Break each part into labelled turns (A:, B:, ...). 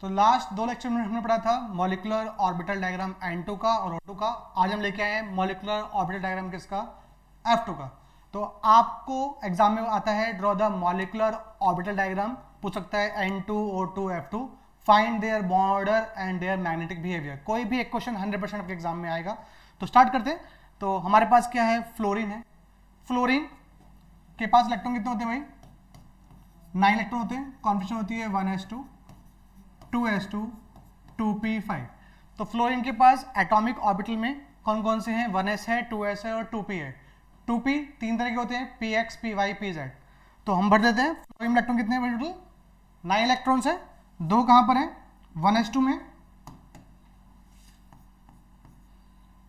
A: तो लास्ट दो लेक्चर में हमने पढ़ा था मॉलिक्यूलर ऑर्बिटल डायग्राम N2 का और O2 का। आज हम लेके आए हैं मॉलिक्यूलर ऑर्बिटल डायग्राम किसका, F2 का। तो आपको एग्जाम में आता है draw the molecular orbital diagram, पूछ सकता है N2 O2 F2, find their bond order and their magnetic behaviour. कोई भी एक क्वेश्चन 100% आपके एग्जाम में आएगा। तो स्टार्ट करते हैं। तो हमारे पास क्या है, फ्लोरीन है। फ्लोरीन के पास इलेक्ट्रॉन कितने होते हैं भाई, 9 इलेक्ट्रॉन होते हैं। कॉन्फिगरेशन होती है 1s2 2s2 2p5। तो फ्लोरीन के पास एटॉमिक ऑर्बिटल में कौन कौन से हैं, 1s है, 2s है और 2p है। 2p तीन तरह के होते हैं, px py pz। तो हम भर देते हैं। फ्लोरीन में इलेक्ट्रॉन कितने हैं टोटल, 9 इलेक्ट्रॉन्स है। दो कहां पर है, 1s2 में,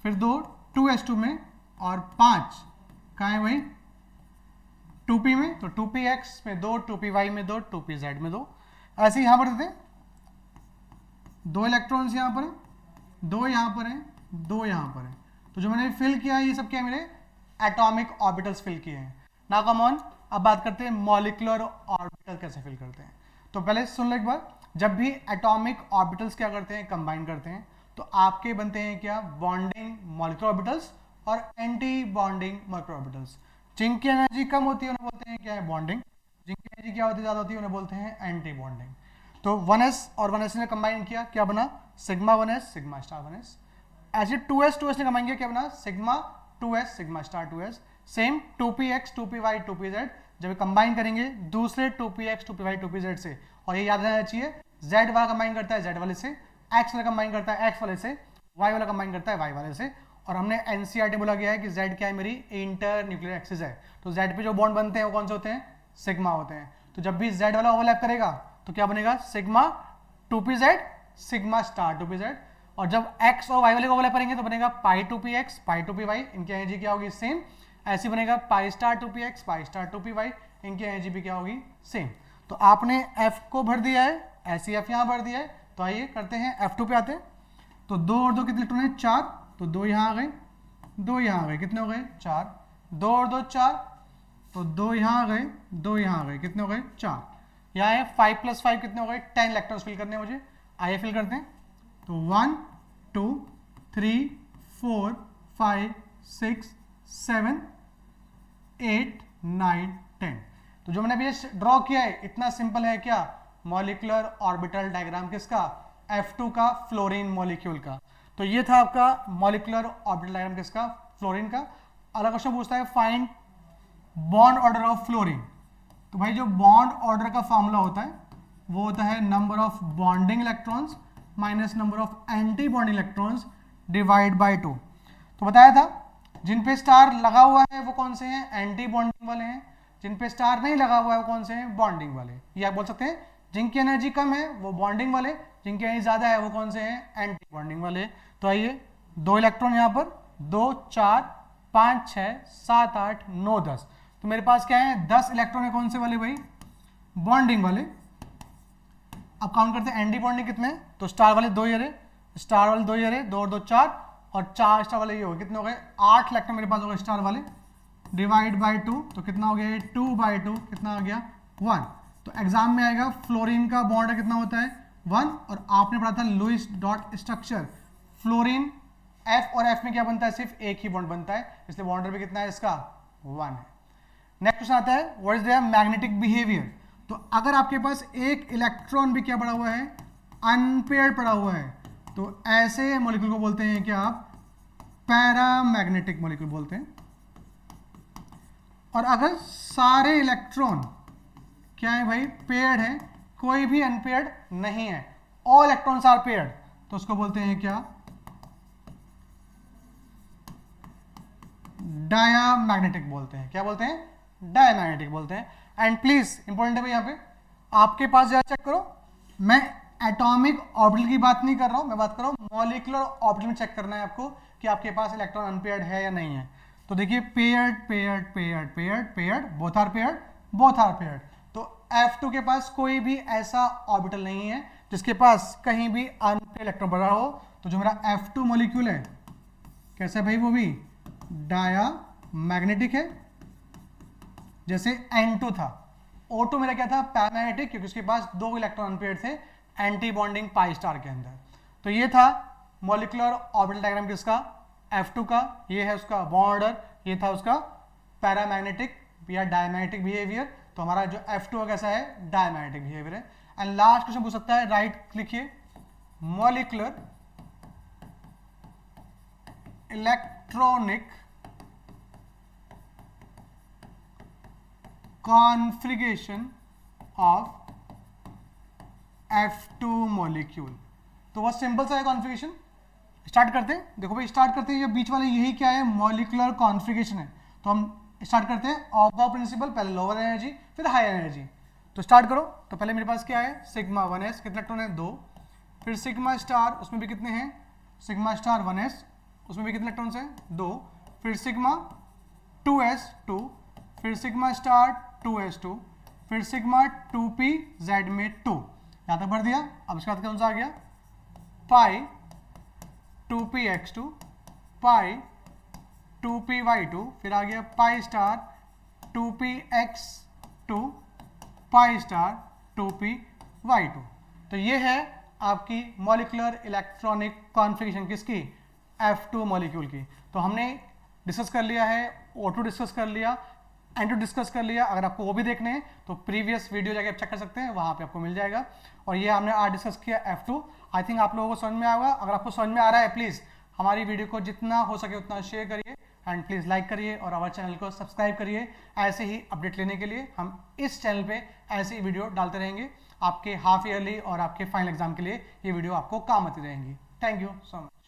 A: फिर दो 2s2 में, और 5 कहाँ है भाई 2p में। तो 2px में दो, 2py में दो, 2pz में दो। ऐसे ही यहां पर देते हैं, दो इलेक्ट्रॉन्स यहां पर है, दो यहां पर है, दो यहां पर है। तो जो मैंने फिल किया है ये सब क्या है, मेरे एटॉमिक ऑर्बिटल्स फिल किए हैं। नाउ कम ऑन, अब बात करते हैं मॉलिक्यूलर ऑर्बिटल कैसे फिल करते हैं। तो पहले सुन लो एक बार, जब भी एटॉमिक ऑर्बिटल्स क्या करते हैं, कंबाइन करते हैं, तो आपके बनते हैं क्या, बॉन्डिंग मॉलिक्यूलर ऑर्बिटल्स और एंटी बॉन्डिंग मॉलिक्यूलर ऑर्बिटल्स। जिनकी एनर्जी कम होती है उन्हें बोलते हैं क्या है, बॉन्डिंग। जिनकी एनर्जी क्या होती है, ज्यादा होती है, उन्हें बोलते हैं एंटी बॉन्डिंग। तो 1s और 1s ने कंबाइन किया, क्या बना, sigma 1s sigma star 1s। ऐसे 2s ने कंबाइन किया, क्या बना, sigma 2s sigma star 2s। Same 2px 2py 2pz, जब कंबाइन करेंगे दूसरे 2px 2py 2pz से, और ये याद रहना चाहिए, z वाला कंबाइन करता है z वाले से, x वाला कंबाइन करता है x वाले से, y वाला कंबाइन करता है y वाले से। और हमने एनसीईआरटी बोला गया है कि z क्या है, मेरी इंटर न्यूक्लियर एक्सिस है। तो z पे जो बॉन्ड बनते हैं वो कौन से होते हैं, सिग्मा होते हैं। तो जब भी z वाला ओवरलैप करेगा तो क्या बनेगा, sigma 2pz sigma star 2pz। और जब x और y वाले को ओवरलैप करेंगे तो बनेगा पाई 2px पाई 2py, इनकी एनर्जी क्या होगी, सेम। ऐसे बनेगा pi star 2px pi star 2py, इनकी एनर्जी भी क्या होगी, सेम। तो आपने f को भर दिया है, ऐसी f यहाँ भर दिया है। तो आइए करते हैं, F2 पे आते हैं। तो दो और दो कितने इलेक्ट्रॉन है, 4। तो दो यहाँ आ गए, दो यहाँ आ गए, कितने हो गए, 4। दो और दो 4, तो दो यहाँ आ गए, दो यहाँ आ गए, कितने हो गए, 4। यहाँ है 5 + 5 कितने हो गए, 10 इलेक्ट्रॉन्स फिल करने हैं मुझे। आइए फिल करते हैं। तो 1 2 3 4 5 6 7 8 9 10। तो जो मैंने अभी ड्रॉ किया है इतना सिंपल है, क्या, मॉलिक्यूलर ऑर्बिटल डायग्राम किसका, F2 का, फ्लोरीन मॉलिक्यूल का। तो ये था आपका मॉलिक्यूलर ऑर्बिटल डायग्राम किसका, फ्लोरीन का। अगला क्वेश्चन पूछता है, find bond order of fluorine. तो भाई जो बॉन्ड ऑर्डर का फॉर्मूला होता है वो होता है number of bonding electrons minus number of anti bonding electrons divide by 2। तो बताया था जिन पे स्टार लगा हुआ है वो कौन से हैं, एंटी बॉन्डिंग वाले हैं। जिन पे स्टार नहीं लगा हुआ है वो कौन से हैं, बॉन्डिंग वाले। ये आप बोल सकते हैं, जिनकी एनर्जी कम है वो बॉन्डिंग वाले, जिनकी एनर्जी ज्यादा है वो कौन से हैं, एंटी बॉन्डिंग वाले। तो आइए, दो इलेक्ट्रॉन यहाँ पर, 2 4 5 6 7 8 9 10। तो मेरे पास क्या है, 10 इलेक्ट्रॉन है, कौन से वाले भाई, बॉन्डिंग वाले। अब काउंट करते हैं एंटी बॉन्डिंग कितने हैं। तो स्टार वाले दो ये रहे, स्टार वाले दो ये रहे, 2 और 2 4, और 4 स्टार वाले ये हो गए, कितने हो गए, 8 इलेक्ट्रॉन मेरे पास हो गए स्टार वाले, डिवाइड बाय 2। तो कितना हो गया, 2/2 कितना आ गया, 1। तो एग्जाम में आएगा फ्लोरीन का बॉन्ड कितना होता है, 1। और आपने पढ़ा था Lewis dot structure, fluorine F और F में क्या बनता है, सिर्फ एक ही बॉन्ड बनता है, इसलिए बॉन्डर भी कितना है इसका, 1 है। नेक्स्ट क्वेश्चन आता है, what is their magnetic behaviour. तो अगर आपके पास एक इलेक्ट्रॉन भी क्या पड़ा हुआ है, अनपेयर्ड पड़ा हुआ है, तो ऐसे मॉलिक्यूल को बोलते हैं क्या आप, पैरामैग्नेटिक मॉलिक्यूल बोलते हैं। और अगर सारे इलेक्ट्रॉन क्या है भाई, पेयर्ड है, कोई भी अनपेयर्ड नहीं है, ऑल इलेक्ट्रॉन्स आर पेयर्ड, तो उसको बोलते हैं क्या, डायामैग्नेटिक बोलते हैं। क्या बोलते हैं, डायमैग्नेटिक बोलते हैं। एंड प्लीज इंपॉर्टेंट है भाई, यहाँ पे आपके पास जरा चेक करो, मैं एटॉमिक ऑर्बिटल की बात नहीं कर रहा हूं, मैं बात कर रहा हूं मॉलिक्यूलर ऑर्बिटल में चेक करना है आपको कि आपके पास इलेक्ट्रॉन अनपेयर्ड है या नहीं है। तो देखिए, paired paired paired paired paired, both are paired, both are paired. तो F2 के पास कोई भी ऐसा ऑर्बिटल नहीं है जिसके पास कहीं भी अनपेयर्ड इलेक्ट्रॉन पड़ा हो। तो जो मेरा F2 मॉलिक्यूल है, कैसे भाई, वो भी डायामैग्नेटिक है, जैसे N2 था। O2 मेरा क्या था, पैरामैग्नेटिक, क्योंकि उसके पास दो इलेक्ट्रॉन अनपेयर्ड थे, एंटी बॉन्डिंग पाई स्टार के अंदर। तो ये था मॉलिक्यूलर ऑर्बिटल डायग्राम किसका, F2 का। ये है उसका बॉन्ड ऑर्डर, ये था उसका पैरामैग्नेटिक या डायमैग्नेटिक बिहेवियर। तो हमारा जो F2 कैसा है, डायमैग्नेटिक बिहेवियर है। एंड लास्ट क्वेश्चन पूछ सकता है, राइट लिखिए molecular electronic configuration of F2 molecule. तो बहुत सिंपल सा है कॉन्फ़िगरेशन। स्टार्ट करते हैं, देखो भाई स्टार्ट करते हैं, ये बीच वाले यही क्या है, मॉलिक्यूलर कॉन्फ़िगरेशन है। तो हम स्टार्ट करते हैं ऑफ प्रिंसिपल, पहले लोअर एनर्जी फिर हाई एनर्जी। तो स्टार्ट करो। तो पहले मेरे पास क्या है, सिग्मा 1s, कितने इलेक्ट्रॉन है 2। फिर सिग्मा स्टार, उसमें भी कितने हैं, सिग्मा स्टार 1s, उसमें भी कितने इलेक्ट्रॉन्स हैं 2। फिर सिग्मा 2s2, फिर सिग्मा स्टार 2s2, फिर सिग्मा 2pz में 2। यहाँ तक भर दिया। अब इसके बाद कौन सा आ गया, पाई 2px2, पाई 2py2, फिर आ गया pi star 2px2, pi star 2py2। तो ये है आपकी मॉलिक्यूलर इलेक्ट्रॉनिक कॉन्फ़िगरेशन किसकी, F2 मॉलिक्यूल की। तो हमने डिस्कस कर लिया है, O2 डिस्कस कर लिया, N2 डिस्कस कर लिया। अगर आपको वो भी देखने हैं तो प्रीवियस वीडियो जाके आप चेक कर सकते हैं, वहाँ पे आपको मिल जाएगा। और ये हमने आज डिस्कस किया F2। आई थिंक आप लोगों को समझ में आएगा। अगर आपको समझ में आ रहा है, प्लीज़ हमारी वीडियो को जितना हो सके उतना शेयर करिए एंड प्लीज़ लाइक करिए और हमारे चैनल को सब्सक्राइब करिए। ऐसे ही अपडेट लेने के लिए हम इस चैनल पे ऐसे ही वीडियो डालते रहेंगे। आपके हाफ ईयरली और आपके फाइनल एग्जाम के लिए ये वीडियो आपको काम आती रहेंगी। Thank you so much.